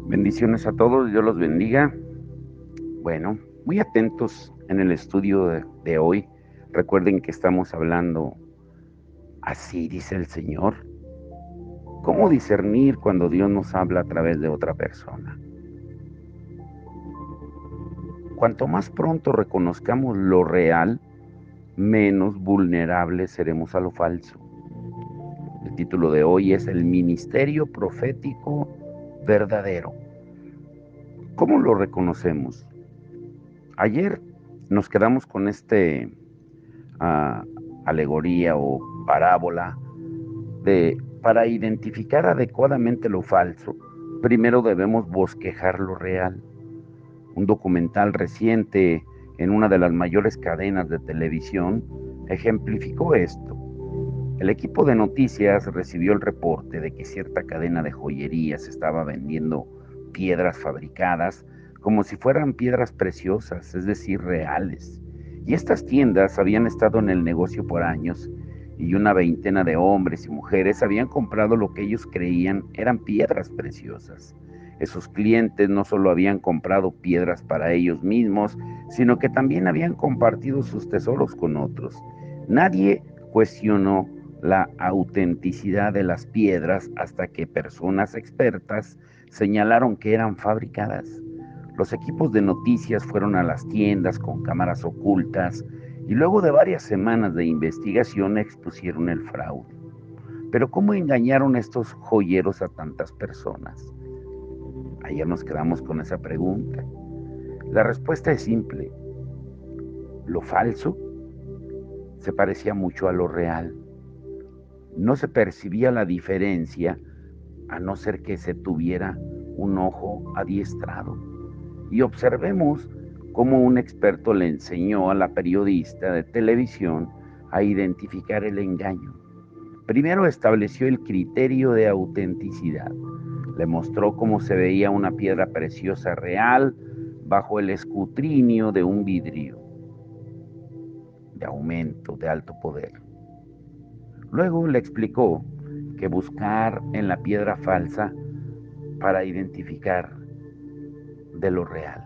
Bendiciones a todos, Dios los bendiga. Bueno, muy atentos en el estudio de hoy. Recuerden que estamos hablando, así dice el Señor. ¿Cómo discernir cuando Dios nos habla a través de otra persona? Cuanto más pronto reconozcamos lo real, menos vulnerables seremos a lo falso. El título de hoy es El ministerio profético verdadero. ¿Cómo lo reconocemos? Ayer nos quedamos con ah, alegoría o parábola para identificar adecuadamente lo falso, primero debemos bosquejar lo real. Un documental reciente en una de las mayores cadenas de televisión ejemplificó esto. El equipo de noticias recibió el reporte de que cierta cadena de joyerías estaba vendiendo piedras fabricadas como si fueran piedras preciosas, es decir, reales. Y estas tiendas habían estado en el negocio por años y una veintena de hombres y mujeres habían comprado lo que ellos creían eran piedras preciosas. Esos clientes no solo habían comprado piedras para ellos mismos, sino que también habían compartido sus tesoros con otros. Nadie cuestionó la autenticidad de las piedras hasta que personas expertas señalaron que eran fabricadas. Los equipos de noticias fueron a las tiendas con cámaras ocultas y luego de varias semanas de investigación expusieron el fraude. Pero ¿cómo engañaron estos joyeros a tantas personas? Ayer nos quedamos con esa pregunta. La respuesta es simple. Lo falso se parecía mucho a lo real. No se percibía la diferencia a no ser que se tuviera un ojo adiestrado. Y observemos cómo un experto le enseñó a la periodista de televisión a identificar el engaño. Primero estableció el criterio de autenticidad. Le mostró cómo se veía una piedra preciosa real bajo el escrutinio de un vidrio de aumento, de alto poder. Luego le explicó que buscar en la piedra falsa para identificar de lo real.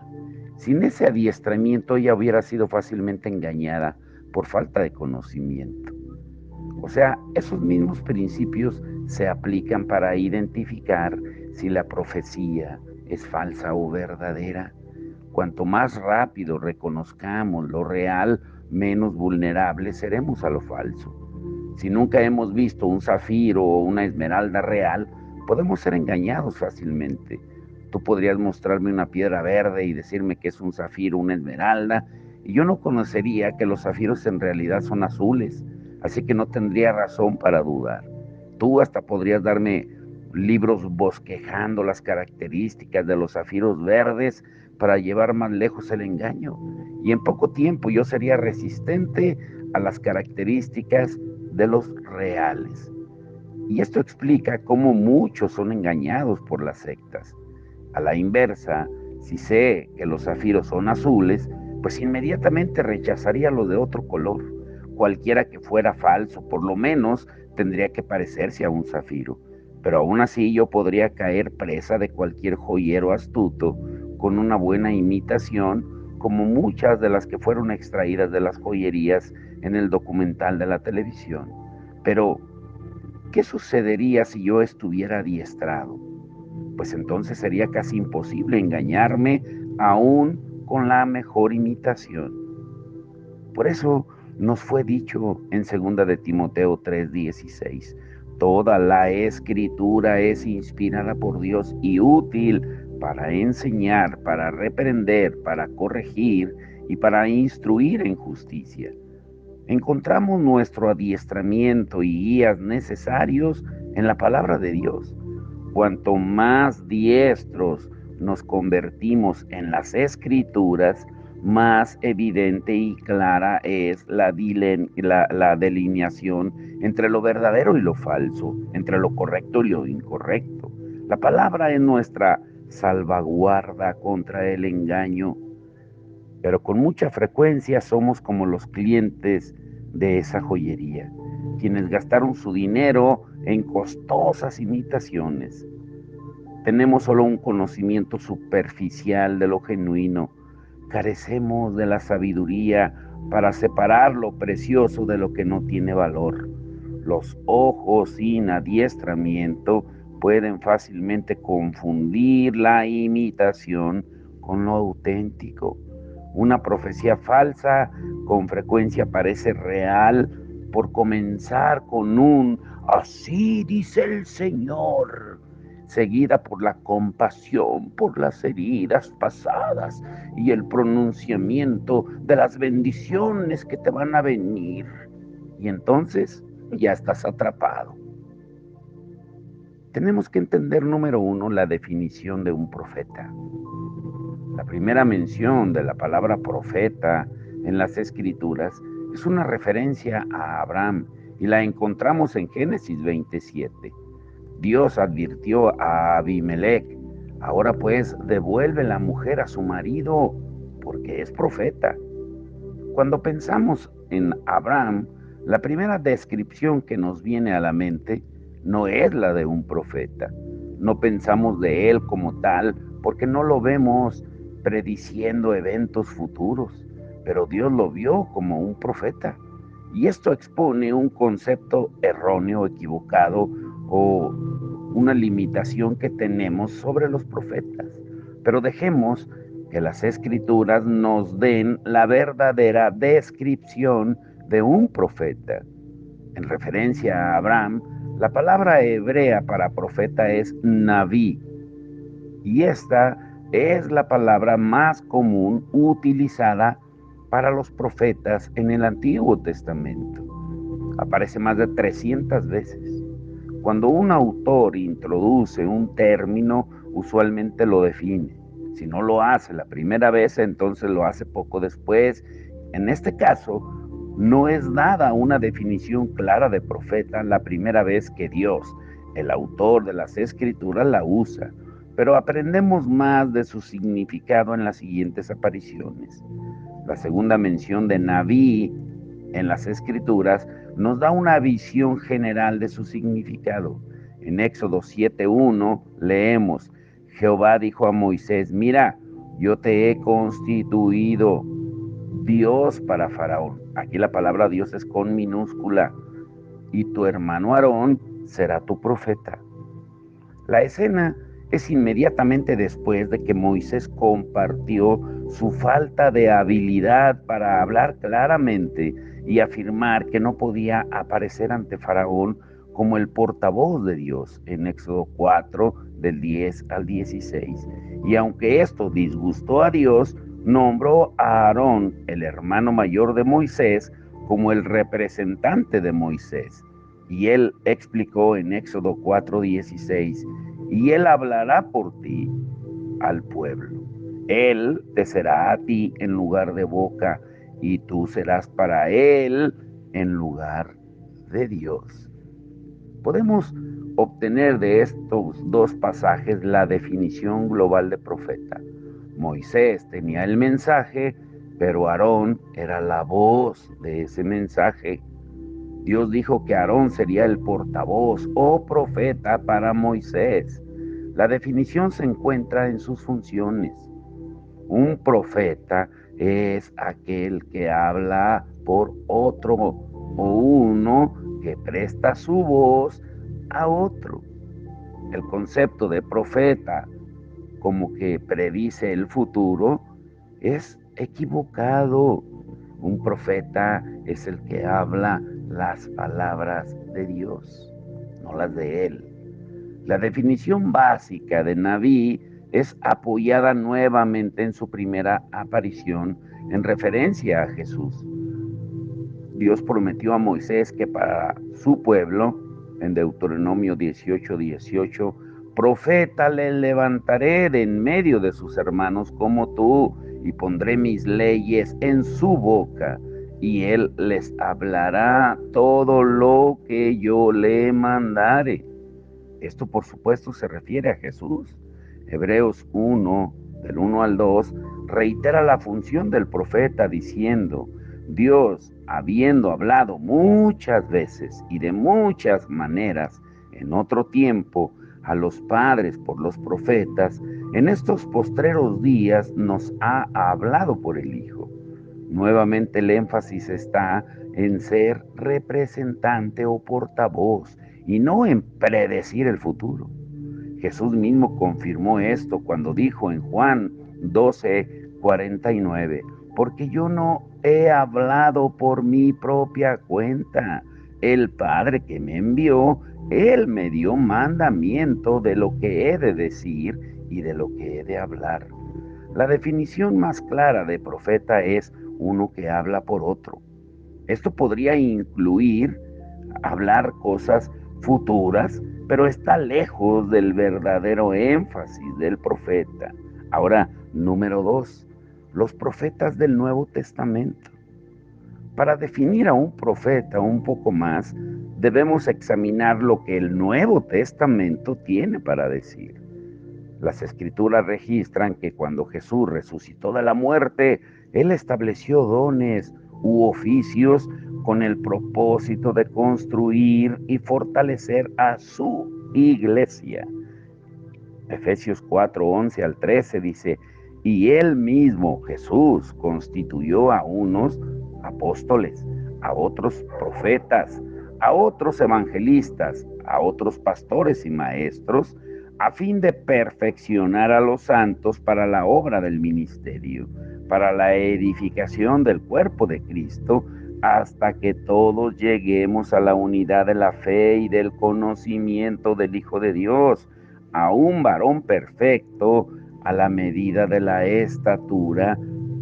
Sin ese adiestramiento ella hubiera sido fácilmente engañada por falta de conocimiento. O sea, esos mismos principios se aplican para identificar si la profecía es falsa o verdadera. Cuanto más rápido reconozcamos lo real, menos vulnerables seremos a lo falso. Si nunca hemos visto un zafiro o una esmeralda real, podemos ser engañados fácilmente. Tú podrías mostrarme una piedra verde y decirme que es un zafiro, una esmeralda, y yo no conocería que los zafiros en realidad son azules, así que no tendría razón para dudar. Tú hasta podrías darme libros bosquejando las características de los zafiros verdes para llevar más lejos el engaño, y en poco tiempo yo sería resistente a las características de los reales. Y esto explica cómo muchos son engañados por las sectas. A la inversa, si sé que los zafiros son azules, pues inmediatamente rechazaría los de otro color. Cualquiera que fuera falso, por lo menos tendría que parecerse a un zafiro. Pero aún así yo podría caer presa de cualquier joyero astuto con una buena imitación, como muchas de las que fueron extraídas de las joyerías en el documental de la televisión. Pero, ¿qué sucedería si yo estuviera adiestrado? Pues entonces sería casi imposible engañarme aún con la mejor imitación. Por eso nos fue dicho en 2 de Timoteo 3:16, toda la escritura es inspirada por Dios y útil para enseñar, para reprender, para corregir y para instruir en justicia. Encontramos nuestro adiestramiento y guías necesarios en la palabra de Dios. Cuanto más diestros nos convertimos en las escrituras, más evidente y clara es la delineación entre lo verdadero y lo falso, entre lo correcto y lo incorrecto. La palabra es nuestra salvaguarda contra el engaño, pero con mucha frecuencia somos como los clientes de esa joyería, quienes gastaron su dinero en costosas imitaciones. Tenemos solo un conocimiento superficial de lo genuino. Carecemos de la sabiduría para separar lo precioso de lo que no tiene valor. Los ojos sin adiestramiento pueden fácilmente confundir la imitación con lo auténtico. Una profecía falsa con frecuencia parece real por comenzar con un "así dice el Señor", seguida por la compasión por las heridas pasadas y el pronunciamiento de las bendiciones que te van a venir. Y entonces ya estás atrapado. Tenemos que entender, número uno, la definición de un profeta. La primera mención de la palabra profeta en las Escrituras es una referencia a Abraham y la encontramos en Génesis 27. Dios advirtió a Abimelech: ahora pues devuelve la mujer a su marido porque es profeta. Cuando pensamos en Abraham, la primera descripción que nos viene a la mente no es la de un profeta. No pensamos de él como tal porque no lo vemos prediciendo eventos futuros, pero Dios lo vio como un profeta. Y esto expone un concepto erróneo, equivocado o una limitación que tenemos sobre los profetas. Pero dejemos que las Escrituras nos den la verdadera descripción de un profeta. En referencia a Abraham, la palabra hebrea para profeta es naví, y esta es la palabra más común utilizada para los profetas en el Antiguo Testamento. Aparece más de 300 veces. Cuando un autor introduce un término, usualmente lo define. Si no lo hace la primera vez, entonces lo hace poco después. En este caso, no es dada una definición clara de profeta la primera vez que Dios, el autor de las Escrituras, la usa, pero aprendemos más de su significado en las siguientes apariciones. La segunda mención de Naví en las Escrituras nos da una visión general de su significado. En Éxodo 7:1 leemos: Jehová dijo a Moisés: mira, yo te he constituido Dios para Faraón. Aquí la palabra Dios es con minúscula. Y tu hermano Aarón será tu profeta. La escena es inmediatamente después de que Moisés compartió su falta de habilidad para hablar claramente y afirmar que no podía aparecer ante Faraón como el portavoz de Dios en Éxodo 4, del 10 al 16. Y aunque esto disgustó a Dios, nombró a Aarón, el hermano mayor de Moisés, como el representante de Moisés. Y él explicó en Éxodo 4:16: y él hablará por ti al pueblo. Él te será a ti en lugar de boca, y tú serás para él en lugar de Dios. Podemos obtener de estos dos pasajes la definición global de profeta. Moisés tenía el mensaje, pero Aarón era la voz de ese mensaje. Dios dijo que Aarón sería el portavoz o profeta para Moisés. La definición se encuentra en sus funciones. Un profeta es aquel que habla por otro o uno que presta su voz a otro. El concepto de profeta como que predice el futuro es equivocado. Un profeta es el que habla las palabras de Dios, no las de él. La definición básica de Naví es apoyada nuevamente en su primera aparición en referencia a Jesús. Dios prometió a Moisés que para su pueblo, en Deuteronomio 18:18, profeta le levantaré de en medio de sus hermanos como tú, y pondré mis leyes en su boca, y él les hablará todo lo que yo le mandare. Esto, por supuesto, se refiere a Jesús. Hebreos 1, del 1 al 2, reitera la función del profeta diciendo: Dios, habiendo hablado muchas veces y de muchas maneras en otro tiempo a los padres por los profetas, en estos postreros días nos ha hablado por el Hijo. Nuevamente el énfasis está en ser representante o portavoz y no en predecir el futuro. Jesús mismo confirmó esto cuando dijo en Juan 12:49, porque yo no he hablado por mi propia cuenta. El Padre que me envió, Él me dio mandamiento de lo que he de decir y de lo que he de hablar. La definición más clara de profeta es uno que habla por otro. Esto podría incluir hablar cosas futuras, pero está lejos del verdadero énfasis del profeta. Ahora, número 2, los profetas del Nuevo Testamento. Para definir a un profeta un poco más, debemos examinar lo que el Nuevo Testamento tiene para decir. Las Escrituras registran que cuando Jesús resucitó de la muerte, Él estableció dones u oficios con el propósito de construir y fortalecer a su iglesia. Efesios 4:11 al 13 dice, y Él mismo, Jesús, constituyó a unos apóstoles, a otros profetas, a otros evangelistas, a otros pastores y maestros, a fin de perfeccionar a los santos para la obra del ministerio, para la edificación del cuerpo de Cristo, hasta que todos lleguemos a la unidad de la fe y del conocimiento del Hijo de Dios, a un varón perfecto, a la medida de la estatura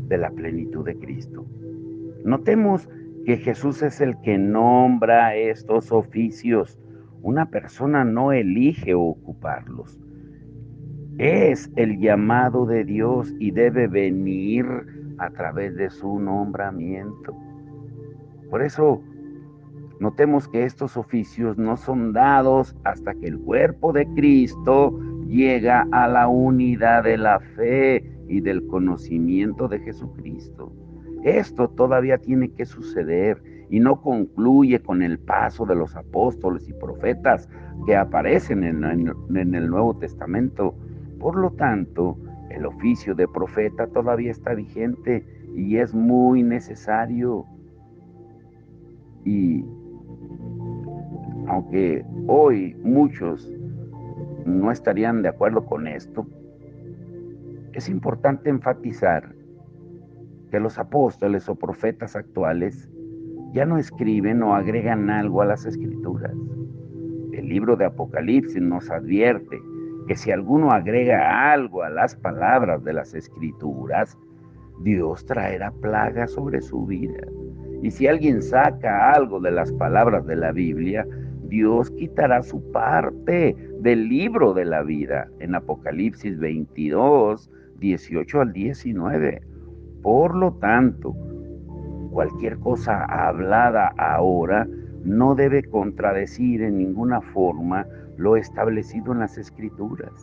de la plenitud de Cristo. Notemos que Jesús es el que nombra estos oficios. Una persona no elige ocuparlos. Es el llamado de Dios y debe venir a través de su nombramiento. Por eso, notemos que estos oficios no son dados hasta que el cuerpo de Cristo llega a la unidad de la fe y del conocimiento de Jesucristo. Esto todavía tiene que suceder y no concluye con el paso de los apóstoles y profetas que aparecen en el Nuevo Testamento. Por lo tanto, el oficio de profeta todavía está vigente y es muy necesario. Y aunque hoy muchos no estarían de acuerdo con esto, es importante enfatizar que los apóstoles o profetas actuales ya no escriben o agregan algo a las escrituras. El libro de Apocalipsis nos advierte que si alguno agrega algo a las palabras de las escrituras, Dios traerá plagas sobre su vida. Y si alguien saca algo de las palabras de la Biblia, Dios quitará su parte del libro de la vida, en Apocalipsis 22, 18 al 19. Por lo tanto, cualquier cosa hablada ahora no debe contradecir en ninguna forma lo establecido en las Escrituras.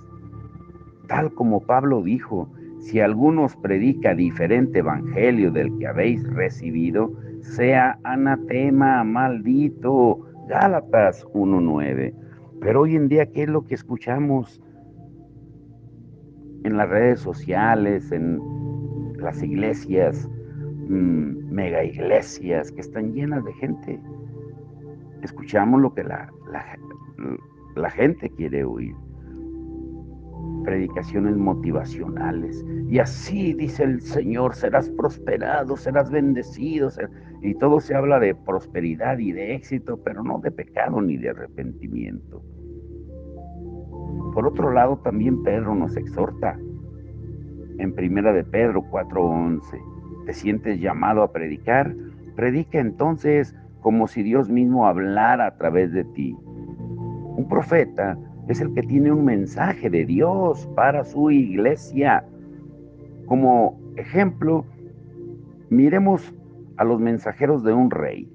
Tal como Pablo dijo, si alguno os predica diferente evangelio del que habéis recibido, sea anatema, maldito. Gálatas 1:9. Pero hoy en día, ¿qué es lo que escuchamos en las redes sociales, en las iglesias, mega iglesias que están llenas de gente? Escuchamos lo que la gente quiere oír. Predicaciones motivacionales. Y así dice el Señor, serás prosperado, serás bendecido. Y todo se habla de prosperidad y de éxito, pero no de pecado ni de arrepentimiento. Por otro lado, también Pedro nos exhorta. En Primera de Pedro 4:11, ¿te sientes llamado a predicar? Predica entonces como si Dios mismo hablara a través de ti. Un profeta es el que tiene un mensaje de Dios para su iglesia. Como ejemplo, miremos a los mensajeros de un rey.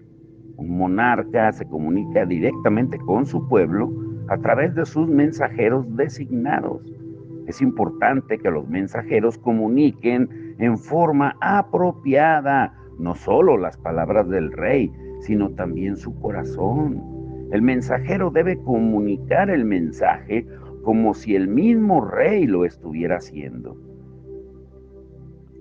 Un monarca se comunica directamente con su pueblo a través de sus mensajeros designados. Es importante que los mensajeros comuniquen en forma apropiada no solo las palabras del rey, sino también su corazón. El mensajero debe comunicar el mensaje como si el mismo rey lo estuviera haciendo.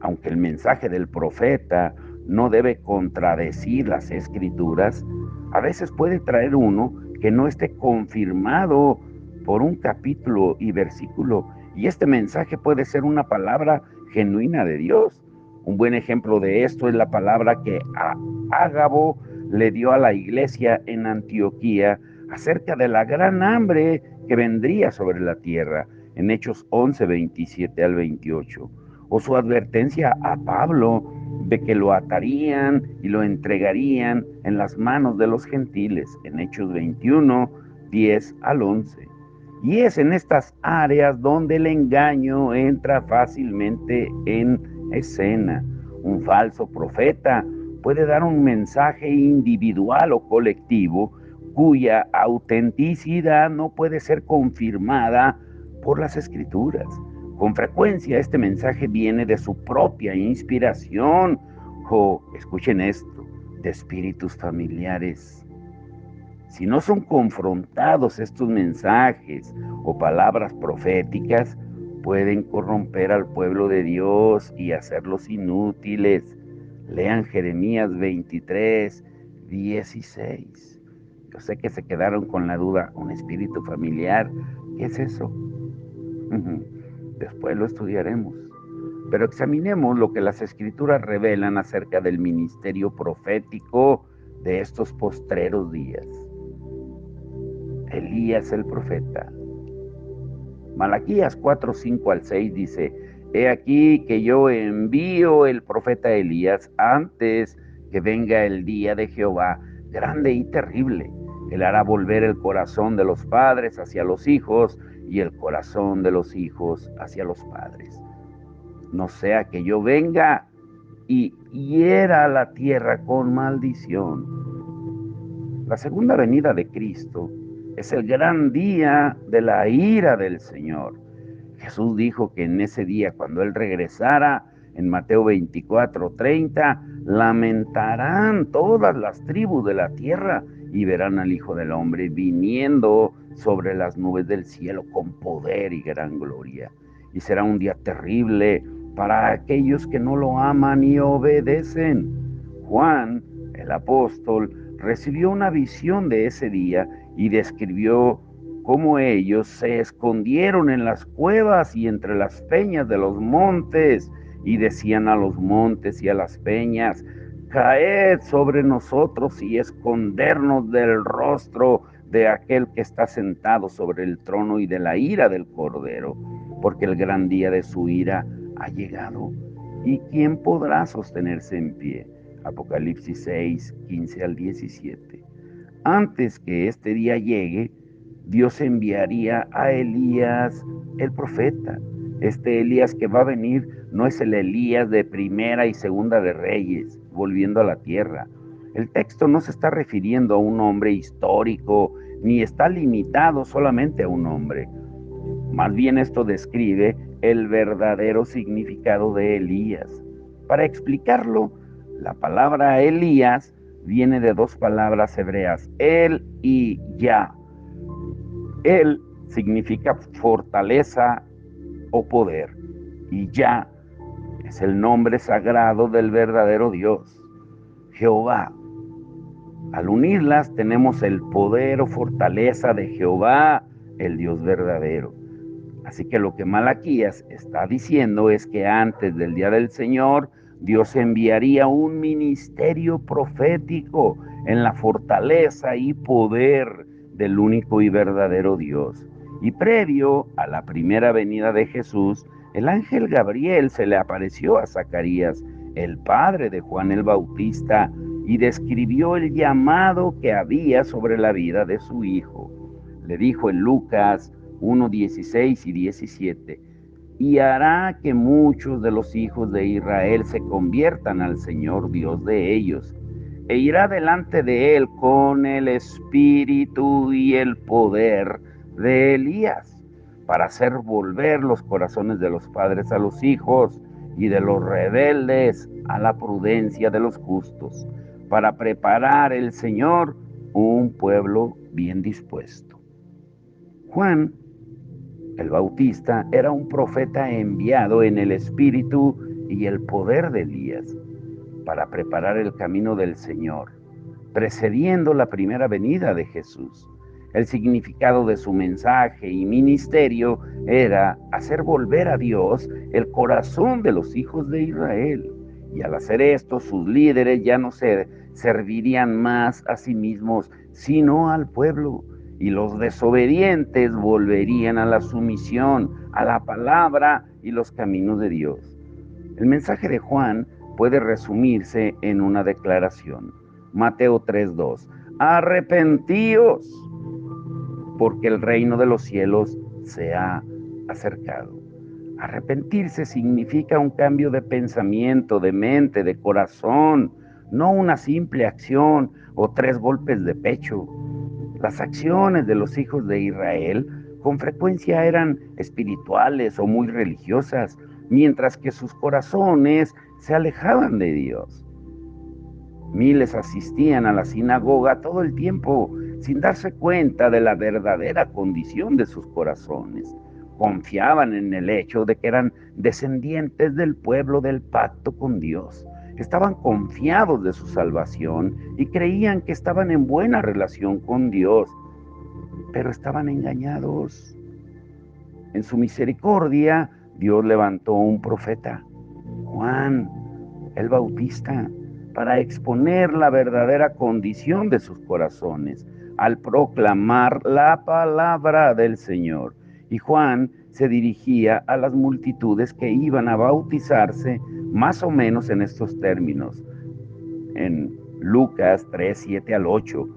Aunque el mensaje del profeta no debe contradecir las escrituras, a veces puede traer uno que no esté confirmado por un capítulo y versículo, y este mensaje puede ser una palabra genuina de Dios. Un buen ejemplo de esto es la palabra que Ágabo le dio a la iglesia en Antioquía acerca de la gran hambre que vendría sobre la tierra, en Hechos 11, 27 al 28. O su advertencia a Pablo de que lo atarían y lo entregarían en las manos de los gentiles, en Hechos 21, 10 al 11. Y es en estas áreas donde el engaño entra fácilmente en escena. Un falso profeta puede dar un mensaje individual o colectivo cuya autenticidad no puede ser confirmada por las escrituras. Con frecuencia este mensaje viene de su propia inspiración o, escuchen esto, de espíritus familiares. Si no son confrontados estos mensajes o palabras proféticas, pueden corromper al pueblo de Dios y hacerlos inútiles. Lean Jeremías 23, 16. Yo sé que se quedaron con la duda, ¿un espíritu familiar? ¿Qué es eso? Después lo estudiaremos. Pero examinemos lo que las escrituras revelan acerca del ministerio profético de estos postreros días. Elías el profeta. Malaquías 4, 5 al 6 dice: He aquí que yo envío el profeta Elías antes que venga el día de Jehová, grande y terrible. Él hará volver el corazón de los padres hacia los hijos y el corazón de los hijos hacia los padres. No sea que yo venga y hiera la tierra con maldición. La segunda venida de Cristo es el gran día de la ira del Señor. Jesús dijo que en ese día, cuando Él regresara, en Mateo 24, 30, lamentarán todas las tribus de la tierra y verán al Hijo del Hombre viniendo sobre las nubes del cielo con poder y gran gloria. Y será un día terrible para aquellos que no lo aman y obedecen. Juan, el apóstol, recibió una visión de ese día y describió cómo ellos se escondieron en las cuevas y entre las peñas de los montes y decían a los montes y a las peñas: caed sobre nosotros y escondernos del rostro de aquel que está sentado sobre el trono y de la ira del Cordero, porque el gran día de su ira ha llegado. ¿Y quién podrá sostenerse en pie? Apocalipsis 6, 15 al 17. Antes que este día llegue, Dios enviaría a Elías el profeta. Este Elías que va a venir no es el Elías de Primera y Segunda de Reyes, volviendo a la tierra. El texto no se está refiriendo a un hombre histórico, ni está limitado solamente a un hombre. Más bien esto describe el verdadero significado de Elías. Para explicarlo, la palabra Elías viene de dos palabras hebreas, el y ya. El significa fortaleza o poder, y ya es el nombre sagrado del verdadero Dios, Jehová. Al unirlas tenemos el poder o fortaleza de Jehová, el Dios verdadero. Así que lo que Malaquías está diciendo es que antes del día del Señor, Dios enviaría un ministerio profético en la fortaleza y poder del único y verdadero Dios. Y previo a la primera venida de Jesús, el ángel Gabriel se le apareció a Zacarías, el padre de Juan el Bautista, y describió el llamado que había sobre la vida de su hijo. Le dijo en Lucas 1, 16 y 17: y hará que muchos de los hijos de Israel se conviertan al Señor Dios de ellos, e irá delante de él con el espíritu y el poder de Elías, para hacer volver los corazones de los padres a los hijos y de los rebeldes a la prudencia de los justos, para preparar el Señor un pueblo bien dispuesto. Juan El Bautista era un profeta enviado en el espíritu y el poder de Elías para preparar el camino del Señor, precediendo la primera venida de Jesús. El significado de su mensaje y ministerio era hacer volver a Dios el corazón de los hijos de Israel. Y al hacer esto, sus líderes ya no se servirían más a sí mismos, sino al pueblo. Y los desobedientes volverían a la sumisión, a la palabra y los caminos de Dios. El mensaje de Juan puede resumirse en una declaración. Mateo 3:2. Arrepentíos, porque el reino de los cielos se ha acercado. Arrepentirse significa un cambio de pensamiento, de mente, de corazón, no una simple acción o 3 golpes de pecho. Las acciones de los hijos de Israel con frecuencia eran espirituales o muy religiosas, mientras que sus corazones se alejaban de Dios. Miles asistían a la sinagoga todo el tiempo sin darse cuenta de la verdadera condición de sus corazones. Confiaban en el hecho de que eran descendientes del pueblo del pacto con Dios. Estaban confiados de su salvación y creían que estaban en buena relación con Dios, pero estaban engañados. En su misericordia, Dios levantó un profeta, Juan el Bautista, para exponer la verdadera condición de sus corazones, al proclamar la palabra del Señor. Y Juan se dirigía a las multitudes que iban a bautizarse más o menos en estos términos. En Lucas 3:7-8.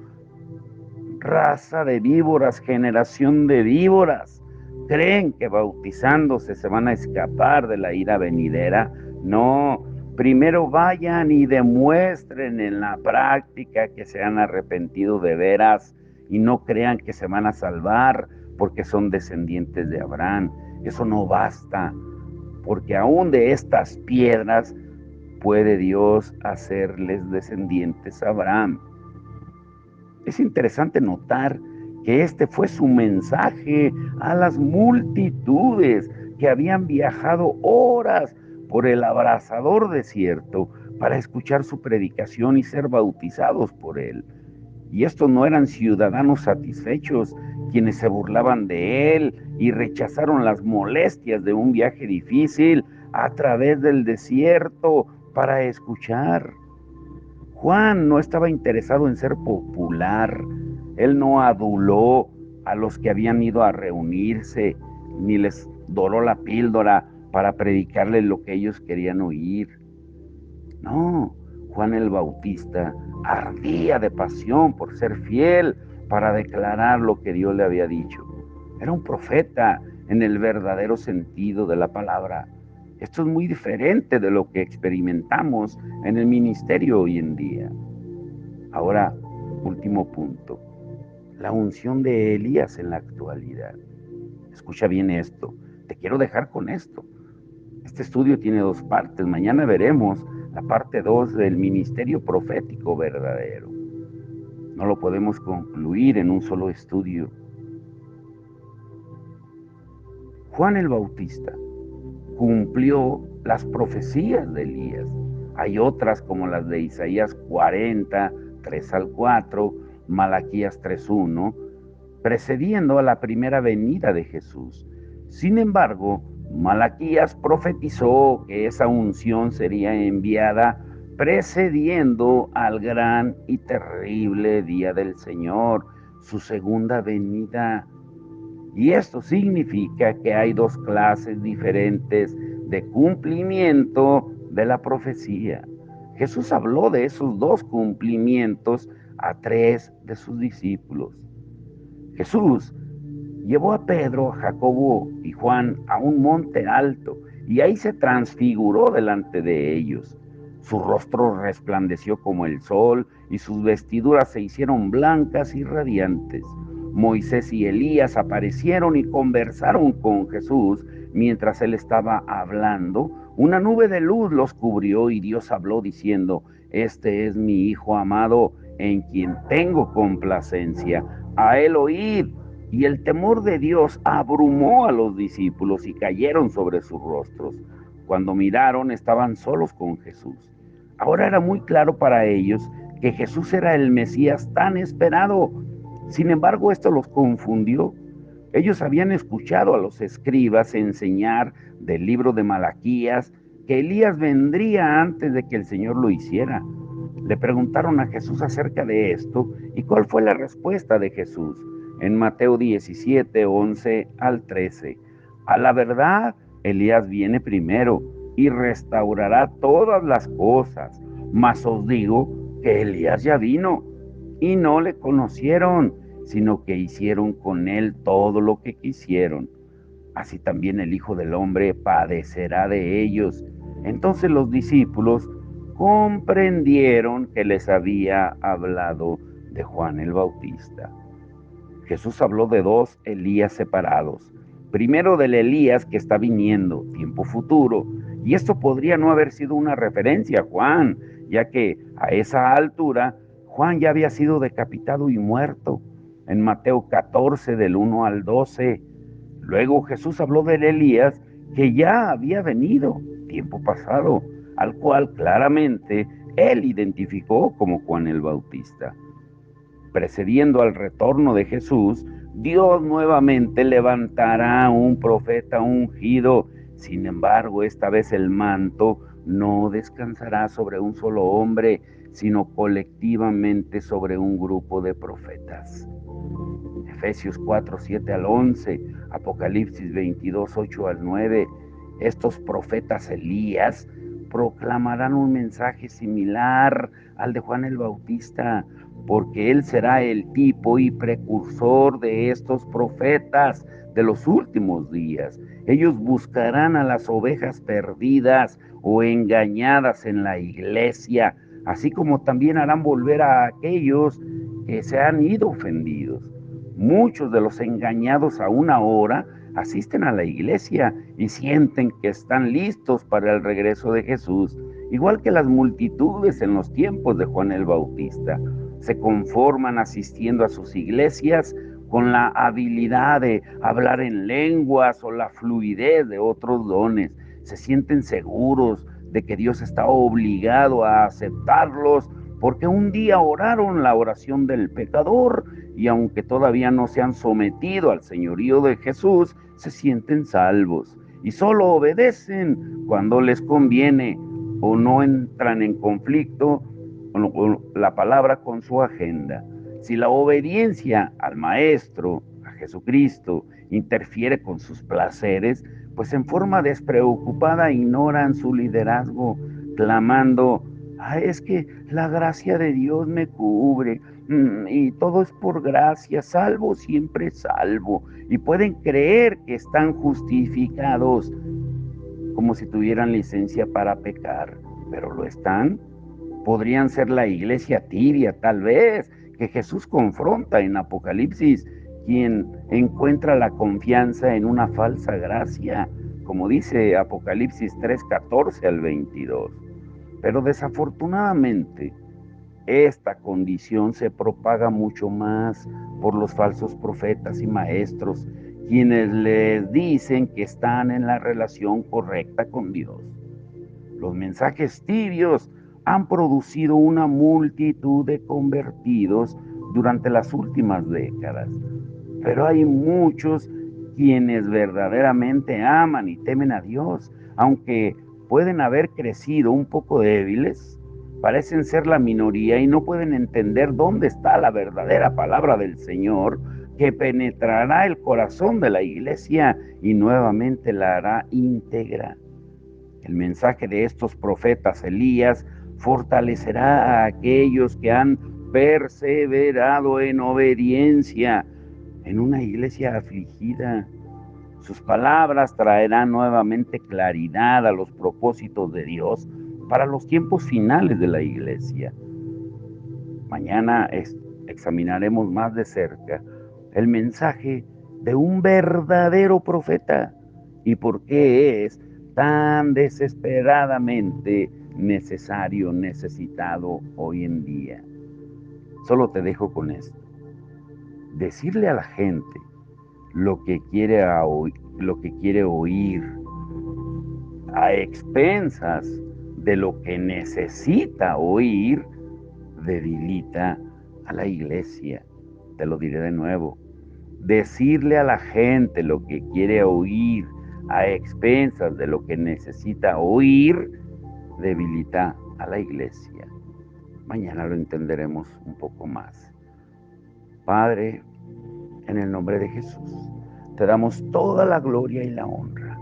Raza de víboras, generación de víboras. ¿Creen que bautizándose se van a escapar de la ira venidera? No, primero vayan y demuestren en la práctica que se han arrepentido de veras y no crean que se van a salvar porque son descendientes de Abraham. Eso no basta, porque aún de estas piedras puede Dios hacerles descendientes a Abraham. Es interesante notar que este fue su mensaje a las multitudes que habían viajado horas por el abrasador desierto para escuchar su predicación y ser bautizados por él. Y estos no eran ciudadanos satisfechos, quienes se burlaban de él y rechazaron las molestias de un viaje difícil a través del desierto para escuchar. Juan no estaba interesado en ser popular. Él no aduló a los que habían ido a reunirse, ni les doró la píldora para predicarles lo que ellos querían oír. No, Juan el Bautista ardía de pasión por ser fiel para declarar lo que Dios le había dicho. Era un profeta en el verdadero sentido de la palabra. Esto es muy diferente de lo que experimentamos en el ministerio hoy en día. Ahora, último punto, la unción de Elías en la actualidad. Escucha bien esto, te quiero dejar con esto. Este estudio tiene 2 partes. Mañana veremos la parte 2 del ministerio profético verdadero. No lo podemos concluir en un solo estudio. Juan el Bautista cumplió las profecías de Elías. Hay otras como las de Isaías 40, 3-4, Malaquías 3:1, precediendo a la primera venida de Jesús. Sin embargo, Malaquías profetizó que esa unción sería enviada precediendo al gran y terrible día del Señor, su segunda venida. Y esto significa que hay 2 clases diferentes de cumplimiento de la profecía. Jesús habló de esos 2 cumplimientos a 3 de sus discípulos. Jesús llevó a Pedro, Jacobo y Juan a un monte alto y ahí se transfiguró delante de ellos. Su rostro resplandeció como el sol y sus vestiduras se hicieron blancas y radiantes. Moisés y Elías aparecieron y conversaron con Jesús mientras él estaba hablando. Una nube de luz los cubrió y Dios habló diciendo: este es mi Hijo amado en quien tengo complacencia. A él oíd. Y el temor de Dios abrumó a los discípulos y cayeron sobre sus rostros. Cuando miraron, estaban solos con Jesús. Ahora era muy claro para ellos que Jesús era el Mesías tan esperado. Sin embargo, esto los confundió. Ellos habían escuchado a los escribas enseñar del libro de Malaquías que Elías vendría antes de que el Señor lo hiciera. Le preguntaron a Jesús acerca de esto y cuál fue la respuesta de Jesús en Mateo 17, 11 al 13. A la verdad, Elías viene primero y restaurará todas las cosas, mas os digo que Elías ya vino y no le conocieron, sino que hicieron con él todo lo que quisieron. Así también el Hijo del Hombre padecerá de ellos. Entonces los discípulos comprendieron que les había hablado de Juan el Bautista. Jesús habló de dos Elías separados. Primero del Elías que está viniendo, tiempo futuro, y esto podría no haber sido una referencia a Juan, ya que a esa altura Juan ya había sido decapitado y muerto. En Mateo 14 del 1 al 12. Luego Jesús habló del Elías que ya había venido, tiempo pasado, al cual claramente él identificó como Juan el Bautista. Precediendo al retorno de Jesús, Dios nuevamente levantará un profeta ungido. Sin embargo, esta vez el manto no descansará sobre un solo hombre, sino colectivamente sobre un grupo de profetas. Efesios 4, 7 al 11, Apocalipsis 22, 8 al 9. Estos profetas Elías proclamarán un mensaje similar al de Juan el Bautista, porque él será el tipo y precursor de estos profetas de los últimos días. Ellos buscarán a las ovejas perdidas o engañadas en la iglesia, así como también harán volver a aquellos que se han ido ofendidos. Muchos de los engañados aún ahora asisten a la iglesia y sienten que están listos para el regreso de Jesús, igual que las multitudes en los tiempos de Juan el Bautista. Se conforman asistiendo a sus iglesias con la habilidad de hablar en lenguas o la fluidez de otros dones. Se sienten seguros de que Dios está obligado a aceptarlos porque un día oraron la oración del pecador y aunque todavía no se han sometido al señorío de Jesús, se sienten salvos y solo obedecen cuando les conviene o no entran en conflicto con la palabra con su agenda. Si la obediencia al Maestro, a Jesucristo, interfiere con sus placeres, pues en forma despreocupada ignoran su liderazgo, clamando: es que la gracia de Dios me cubre, y todo es por gracia, salvo, siempre salvo. Y pueden creer que están justificados como si tuvieran licencia para pecar, pero ¿lo están? Podrían ser la iglesia tibia, tal vez, que Jesús confronta en Apocalipsis, quien encuentra la confianza en una falsa gracia, como dice Apocalipsis 3, 14 al 22. Pero desafortunadamente, esta condición se propaga mucho más por los falsos profetas y maestros, quienes les dicen que están en la relación correcta con Dios. Los mensajes tibios han producido una multitud de convertidos durante las últimas décadas, pero hay muchos quienes verdaderamente aman y temen a Dios, aunque pueden haber crecido un poco débiles, parecen ser la minoría y no pueden entender dónde está la verdadera palabra del Señor que penetrará el corazón de la iglesia y nuevamente la hará íntegra. El mensaje de estos profetas Elías fortalecerá a aquellos que han perseverado en obediencia en una iglesia afligida. Sus palabras traerán nuevamente claridad a los propósitos de Dios para los tiempos finales de la iglesia. Mañana examinaremos más de cerca el mensaje de un verdadero profeta y por qué es tan desesperadamente necesario, necesitado hoy en día. Solo te dejo con esto. Decirle a la gente lo que quiere oír, a expensas de lo que necesita oír, debilita a la iglesia. Te lo diré de nuevo. Decirle a la gente lo que quiere oír a expensas de lo que necesita oír, debilita a la iglesia. Mañana lo entenderemos un poco más. Padre, en el nombre de Jesús, te damos toda la gloria y la honra.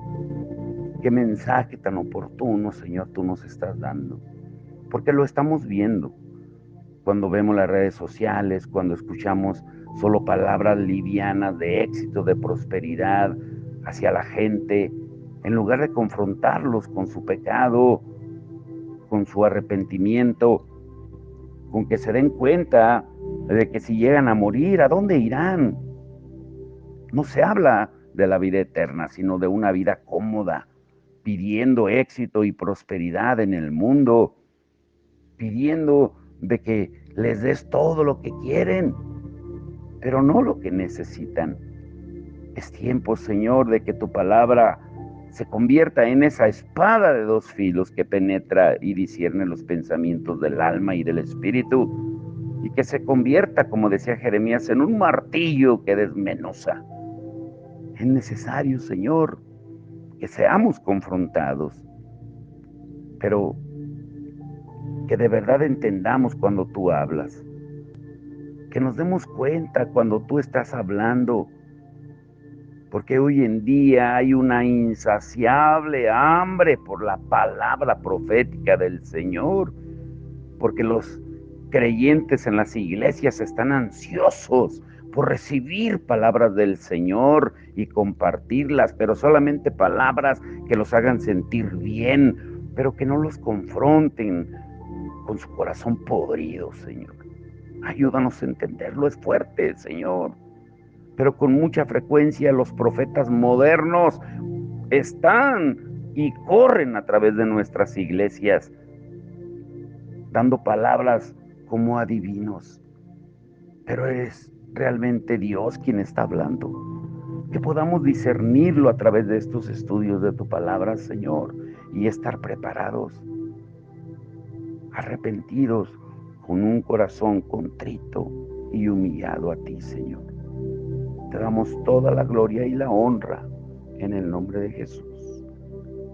Qué mensaje tan oportuno, Señor, tú nos estás dando. Porque lo estamos viendo cuando vemos las redes sociales, cuando escuchamos solo palabras livianas de éxito, de prosperidad hacia la gente, en lugar de confrontarlos con su pecado, con su arrepentimiento, con que se den cuenta de que si llegan a morir, ¿a dónde irán? No se habla de la vida eterna, sino de una vida cómoda, pidiendo éxito y prosperidad en el mundo, pidiendo de que les des todo lo que quieren, pero no lo que necesitan. Es tiempo, Señor, de que tu palabra se convierta en esa espada de dos filos que penetra y discierne los pensamientos del alma y del espíritu, y que se convierta, como decía Jeremías, en un martillo que desmenuza. Es necesario, Señor, que seamos confrontados, pero que de verdad entendamos cuando tú hablas, que nos demos cuenta cuando tú estás hablando, porque hoy en día hay una insaciable hambre por la palabra profética del Señor, porque los creyentes en las iglesias están ansiosos por recibir palabras del Señor y compartirlas, pero solamente palabras que los hagan sentir bien, pero que no los confronten con su corazón podrido, Señor. Ayúdanos a entenderlo, es fuerte, Señor. Pero con mucha frecuencia los profetas modernos están y corren a través de nuestras iglesias, dando palabras como adivinos. Pero es realmente Dios quien está hablando. Que podamos discernirlo a través de estos estudios de tu palabra, Señor, y estar preparados, arrepentidos, con un corazón contrito y humillado a ti, Señor. Te damos toda la gloria y la honra en el nombre de Jesús.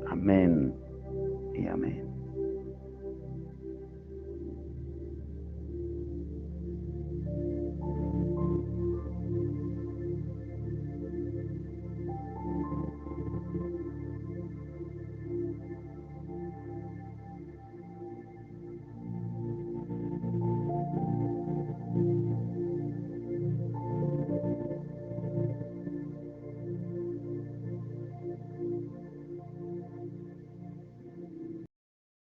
Amén y amén.